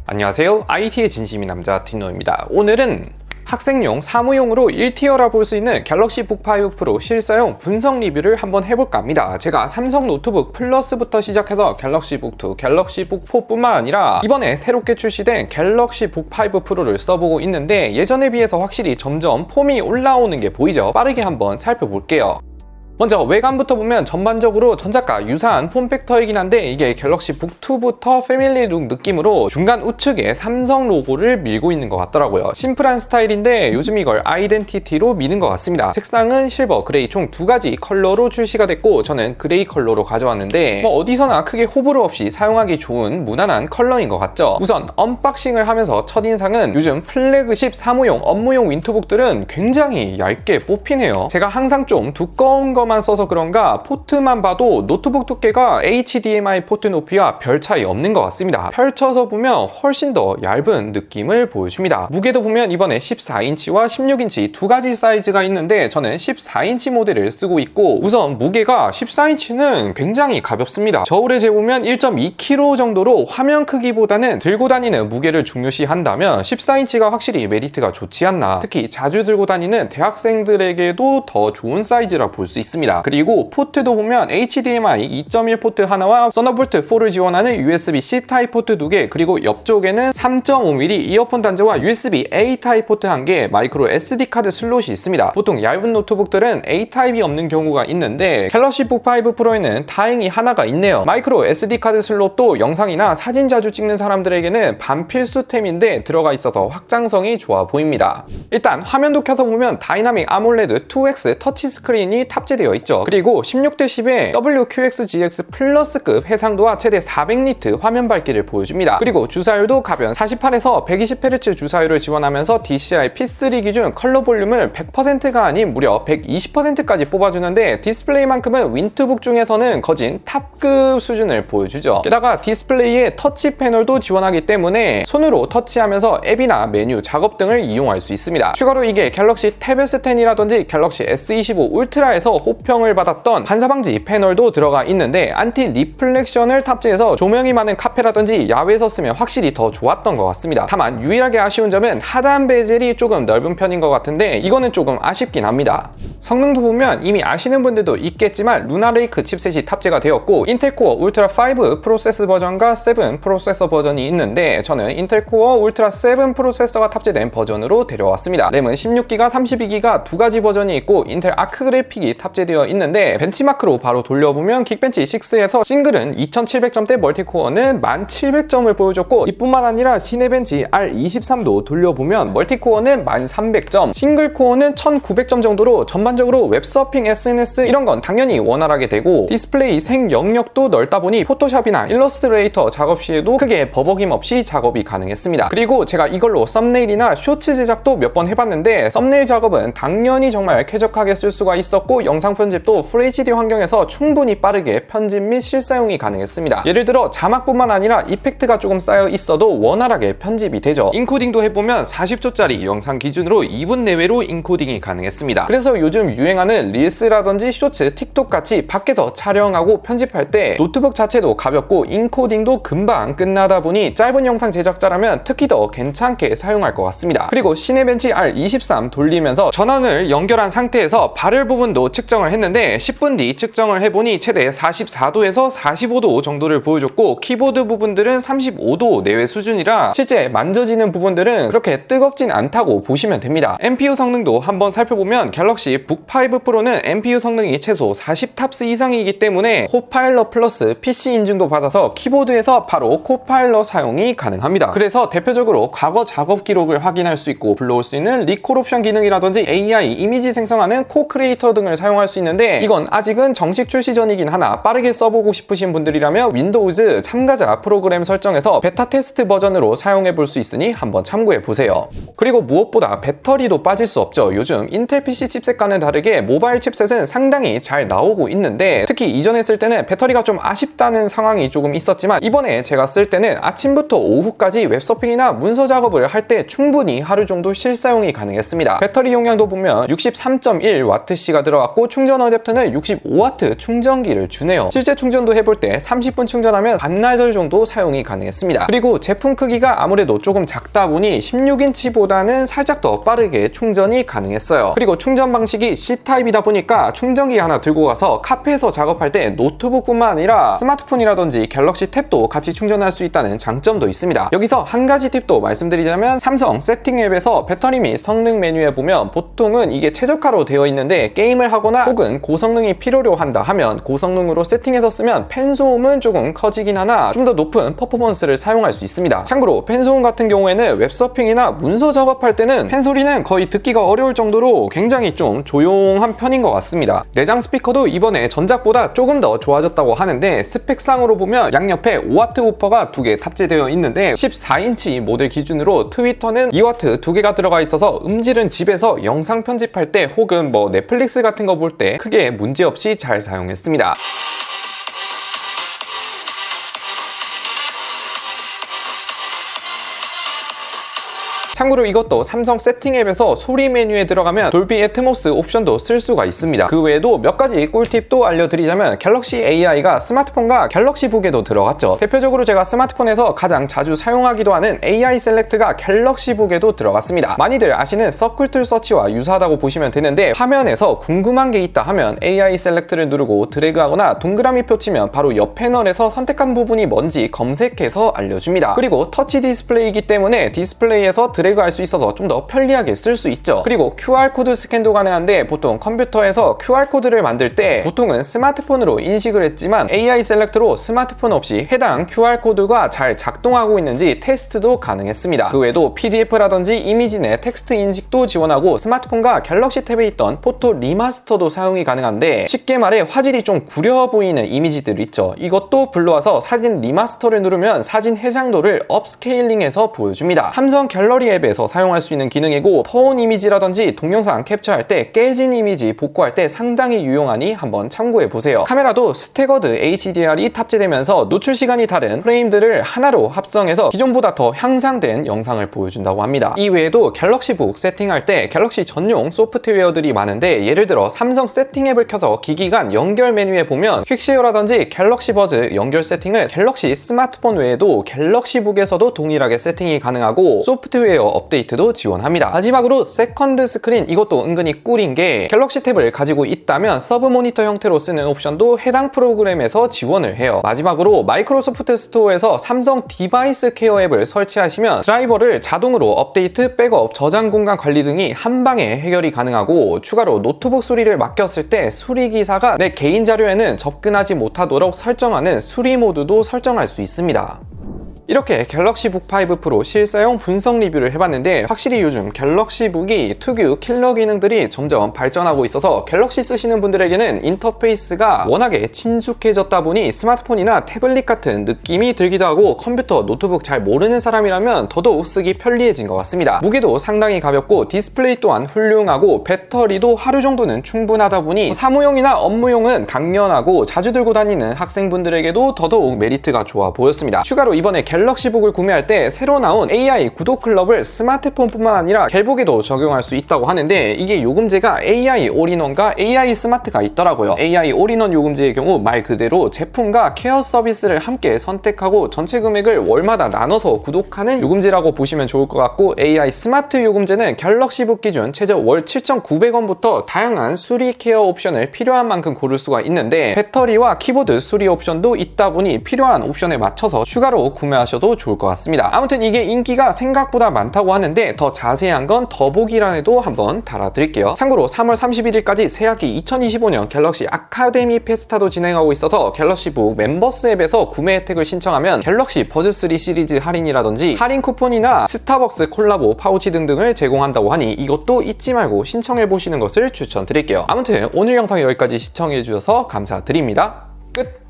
안녕하세요. IT의 진심인 남자 디노입니다. 오늘은 학생용, 사무용으로 1티어라 볼 수 있는 갤럭시 북 5 프로 실사용 분석 리뷰를 한번 해볼까 합니다. 제가 삼성 노트북 플러스부터 시작해서 갤럭시 북 2, 갤럭시 북 4뿐만 아니라 이번에 새롭게 출시된 갤럭시 북 5 프로를 써보고 있는데 예전에 비해서 확실히 점점 폼이 올라오는 게 보이죠? 빠르게 한번 살펴볼게요. 먼저 외관부터 보면 전반적으로 전작과 유사한 폼팩터이긴 한데 이게 갤럭시 북2부터 패밀리룩 느낌으로 중간 우측에 삼성 로고를 밀고 있는 것 같더라고요. 심플한 스타일인데 요즘 이걸 아이덴티티로 미는 것 같습니다. 색상은 실버, 그레이 총 두 가지 컬러로 출시가 됐고 저는 그레이 컬러로 가져왔는데 어디서나 크게 호불호 없이 사용하기 좋은 무난한 컬러인 것 같죠. 우선 언박싱을 하면서 첫인상은 요즘 플래그십 사무용, 업무용 윈투북들은 굉장히 얇게 뽑히네요. 제가 항상 좀 두꺼운 만 써서 그런가 포트만 봐도 노트북 두께가 HDMI 포트 높이와 별 차이 없는 것 같습니다. 펼쳐서 보면 훨씬 더 얇은 느낌을 보여줍니다. 무게도 보면 이번에 14인치와 16인치 두 가지 사이즈가 있는데 저는 14인치 모델을 쓰고 있고 우선 무게가 14인치는 굉장히 가볍습니다. 저울에 재보면 1.2kg 정도로 화면 크기보다는 들고 다니는 무게를 중요시한다면 14인치가 확실히 메리트가 좋지 않나. 특히 자주 들고 다니는 대학생들에게도 더 좋은 사이즈라 볼 수 있습니다. 그리고 포트도 보면 HDMI 2.1 포트 하나와 썬더볼트 4를 지원하는 USB-C 타입 포트 2개, 그리고 옆쪽에는 3.5mm 이어폰 단자와 USB-A 타입 포트 1개, 마이크로 SD 카드 슬롯이 있습니다. 보통 얇은 노트북들은 A 타입이 없는 경우가 있는데 갤럭시 북 5 프로에는 다행히 하나가 있네요. 마이크로 SD 카드 슬롯도 영상이나 사진 자주 찍는 사람들에게는 반필수템인데 들어가 있어서 확장성이 좋아 보입니다. 일단 화면도 켜서 보면 다이나믹 아몰레드 2X 터치 스크린이 탑재되어 있죠. 그리고 16:10의 WQXGX 플러스급 해상도와 최대 400니트 화면 밝기를 보여줍니다. 그리고 주사율도 가변 48에서 120Hz 주사율을 지원하면서 DCI P3 기준 컬러 볼륨을 100%가 아닌 무려 120%까지 뽑아주는데 디스플레이만큼은 윈투북 중에서는 거진 탑급 수준을 보여주죠. 게다가 디스플레이에 터치 패널도 지원하기 때문에 손으로 터치하면서 앱이나 메뉴, 작업 등을 이용할 수 있습니다. 추가로 이게 갤럭시 탭 S10이라든지 갤럭시 S25 울트라에서 호평을 받았던 반사방지 패널도 들어가 있는데 안티 리플렉션을 탑재해서 조명이 많은 카페라든지 야외에서 쓰면 확실히 더 좋았던 것 같습니다. 다만 유일하게 아쉬운 점은 하단 베젤이 조금 넓은 편인 것 같은데 이거는 조금 아쉽긴 합니다. 성능도 보면 이미 아시는 분들도 있겠지만 루나레이크 칩셋이 탑재가 되었고 인텔 코어 울트라 5 프로세서 버전과 7 프로세서 버전이 있는데 저는 인텔 코어 울트라 7 프로세서가 탑재된 버전으로 데려왔습니다. 램은 16기가, 32기가 두 가지 버전이 있고 인텔 아크 그래픽이 탑재되어 있는데 벤치마크로 바로 돌려보면 긱벤치 6에서 싱글은 2700점대, 멀티코어는 1700점을 보여줬고 이뿐만 아니라 시네벤치 R23도 돌려보면 멀티코어는 1300점, 싱글코어는 1900점 정도로 전반적으로 웹서핑, SNS 이런 건 당연히 원활하게 되고 디스플레이 생 영역도 넓다 보니 포토샵이나 일러스트레이터 작업 시에도 크게 버벅임 없이 작업이 가능했습니다. 그리고 제가 이걸로 썸네일이나 쇼츠 제작도 몇 번 해봤는데 썸네일 작업은 당연히 정말 쾌적하게 쓸 수가 있었고 영상 편집도 FHD 환경에서 충분히 빠르게 편집 및 실사용이 가능했습니다. 예를 들어 자막뿐만 아니라 이펙트가 조금 쌓여 있어도 원활하게 편집이 되죠. 인코딩도 해보면 40초짜리 영상 기준으로 2분 내외로 인코딩이 가능했습니다. 그래서 요즘 유행하는 릴스라든지 쇼츠, 틱톡 같이 밖에서 촬영하고 편집할 때 노트북 자체도 가볍고 인코딩도 금방 끝나다 보니 짧은 영상 제작자라면 특히 더 괜찮게 사용할 것 같습니다. 그리고 시네벤치 R23 돌리면서 전원을 연결한 상태에서 발열 부분도 측정을 했는데 10분 뒤 측정을 해보니 최대 44도에서 45도 정도를 보여줬고 키보드 부분들은 35도 내외 수준이라 실제 만져지는 부분들은 그렇게 뜨겁진 않다고 보시면 됩니다. NPU 성능도 한번 살펴보면 갤럭시 북 5 프로는 NPU 성능이 최소 40탑스 이상이기 때문에 코파일럿 플러스 PC 인증도 받아서 키보드에서 바로 코파일럿 사용이 가능합니다. 그래서 대표적으로 과거 작업 기록을 확인할 수 있고 불러올 수 있는 리콜 옵션 기능이라든지 AI 이미지 생성하는 코 크리에이터 등을 사용할 수 있는데 이건 아직은 정식 출시 전이긴 하나 빠르게 써보고 싶으신 분들이라면 윈도우즈 참가자 프로그램 설정에서 베타 테스트 버전으로 사용해 볼 수 있으니 한번 참고해 보세요. 그리고 무엇보다 배터리도 빠질 수 없죠. 요즘 인텔 PC 칩셋과는 이전과는 다르게 모바일 칩셋은 상당히 잘 나오고 있는데, 특히 이전에 쓸 때는 배터리가 좀 아쉽다는 상황이 조금 있었지만 이번에 제가 쓸 때는 아침부터 오후까지 웹서핑이나 문서 작업을 할 때 충분히 하루 정도 실사용이 가능했습니다. 배터리 용량도 보면 63.1Wc가 들어갔고 충전 어댑터는 65W 충전기를 주네요. 실제 충전도 해볼 때 30분 충전하면 반나절 정도 사용이 가능했습니다. 그리고 제품 크기가 아무래도 조금 작다 보니 16인치보다는 살짝 더 빠르게 충전이 가능했어요. 그리고 충전 방식이 C타입이다 보니까 충전기 하나 들고 가서 카페에서 작업할 때 노트북뿐만 아니라 스마트폰이라든지 갤럭시 탭도 같이 충전할 수 있다는 장점도 있습니다. 여기서 한 가지 팁도 말씀드리자면, 삼성 세팅 앱에서 배터리 및 성능 메뉴에 보면 보통은 이게 최저가로 되어 있는데, 게임을 하거나 혹은 고성능이 필요로 한다 하면 고성능으로 세팅해서 쓰면 팬 소음은 조금 커지긴 하나 좀 더 높은 퍼포먼스를 사용할 수 있습니다. 참고로 팬 소음 같은 경우에는 웹서핑이나 문서 작업할 때는 팬 소리는 거의 듣기가 어려울 정도로 굉장히 좀 조용한 편인 것 같습니다. 내장 스피커도 이번에 전작보다 조금 더 좋아졌다고 하는데, 스펙상으로 보면 양옆에 5W 우퍼가 2개 탑재되어 있는데 14인치 모델 기준으로 트위터는 2W 2개가 들어가 있어서 음질은 집에서 영상 편집할 때 혹은 뭐 넷플릭스 같은 거 볼 때 크게 문제없이 잘 사용했습니다. 참고로 이것도 삼성 세팅 앱에서 소리 메뉴에 들어가면 돌비 애트모스 옵션도 쓸 수가 있습니다. 그 외에도 몇 가지 꿀팁도 알려드리자면, 갤럭시 AI가 스마트폰과 갤럭시북에도 들어갔죠. 대표적으로 제가 스마트폰에서 가장 자주 사용하기도 하는 AI 셀렉트가 갤럭시북에도 들어갔습니다. 많이들 아시는 서클툴 서치와 유사하다고 보시면 되는데, 화면에서 궁금한 게 있다 하면 AI 셀렉트를 누르고 드래그하거나 동그라미표 치면 바로 옆 패널에서 선택한 부분이 뭔지 검색해서 알려줍니다. 그리고 터치 디스플레이이기 때문에 디스플레이에서 드래그할 수 있어서 좀 더 편리하게 쓸 수 있죠. 그리고 QR코드 스캔도 가능한데, 보통 컴퓨터에서 QR코드를 만들 때 보통은 스마트폰으로 인식을 했지만 AI 셀렉트로 스마트폰 없이 해당 QR코드가 잘 작동하고 있는지 테스트도 가능했습니다. 그 외에도 PDF라든지 이미지 내 텍스트 인식도 지원하고, 스마트폰과 갤럭시 탭에 있던 포토 리마스터도 사용이 가능한데, 쉽게 말해 화질이 좀 구려 보이는 이미지들 있죠. 이것도 불러와서 사진 리마스터를 누르면 사진 해상도를 업스케일링해서 보여줍니다. 삼성 갤러리 앱에서 사용할 수 있는 기능이고, 퍼온 이미지라든지 동영상 캡처할 때 깨진 이미지 복구할 때 상당히 유용하니 한번 참고해보세요. 카메라도 스태거드 HDR이 탑재되면서 노출 시간이 다른 프레임들을 하나로 합성해서 기존보다 더 향상된 영상을 보여준다고 합니다. 이 외에도 갤럭시북 세팅할 때 갤럭시 전용 소프트웨어들이 많은데, 예를 들어 삼성 세팅 앱을 켜서 기기 간 연결 메뉴에 보면 퀵쉐어라든지 갤럭시 버즈 연결 세팅을 갤럭시 스마트폰 외에도 갤럭시북에서도 동일하게 세팅이 가능하고, 소프트웨어 업데이트도 지원합니다. 마지막으로 세컨드 스크린, 이것도 은근히 꿀인 게, 갤럭시 탭을 가지고 있다면 서브 모니터 형태로 쓰는 옵션도 해당 프로그램에서 지원을 해요. 마지막으로 마이크로소프트 스토어에서 삼성 디바이스 케어 앱을 설치하시면 드라이버를 자동으로 업데이트, 백업, 저장 공간 관리 등이 한 방에 해결이 가능하고, 추가로 노트북 수리를 맡겼을 때 수리기사가 내 개인 자료에는 접근하지 못하도록 설정하는 수리 모드도 설정할 수 있습니다. 이렇게 갤럭시북 5 프로 실사용 분석 리뷰를 해봤는데, 확실히 요즘 갤럭시북이 특유 킬러 기능들이 점점 발전하고 있어서 갤럭시 쓰시는 분들에게는 인터페이스가 워낙에 친숙해졌다 보니 스마트폰이나 태블릿 같은 느낌이 들기도 하고, 컴퓨터, 노트북 잘 모르는 사람이라면 더더욱 쓰기 편리해진 것 같습니다. 무게도 상당히 가볍고 디스플레이 또한 훌륭하고 배터리도 하루 정도는 충분하다 보니 사무용이나 업무용은 당연하고 자주 들고 다니는 학생분들에게도 더더욱 메리트가 좋아 보였습니다. 추가로 이번에 갤럭시북을 구매할 때 새로 나온 AI 구독 클럽을 스마트폰뿐만 아니라 갤북에도 적용할 수 있다고 하는데, 이게 요금제가 AI 올인원과 AI 스마트가 있더라고요. AI 올인원 요금제의 경우 말 그대로 제품과 케어 서비스를 함께 선택하고 전체 금액을 월마다 나눠서 구독하는 요금제라고 보시면 좋을 것 같고, AI 스마트 요금제는 갤럭시북 기준 최저 월 7,900원부터 다양한 수리 케어 옵션을 필요한 만큼 고를 수가 있는데, 배터리와 키보드 수리 옵션도 있다 보니 필요한 옵션에 맞춰서 추가로 구매하셔도 좋을 것 같습니다. 아무튼 이게 인기가 생각보다 많다고 하는데, 더 자세한 건 더보기란에도 한번 달아드릴게요. 참고로 3월 31일까지 새학기 2025년 갤럭시 아카데미 페스타도 진행하고 있어서 갤럭시북 멤버스 앱에서 구매 혜택을 신청하면 갤럭시 버즈 3 시리즈 할인이라든지 할인 쿠폰이나 스타벅스 콜라보 파우치 등등을 제공한다고 하니 이것도 잊지 말고 신청해보시는 것을 추천드릴게요. 아무튼 오늘 영상 여기까지 시청해주셔서 감사드립니다. 끝!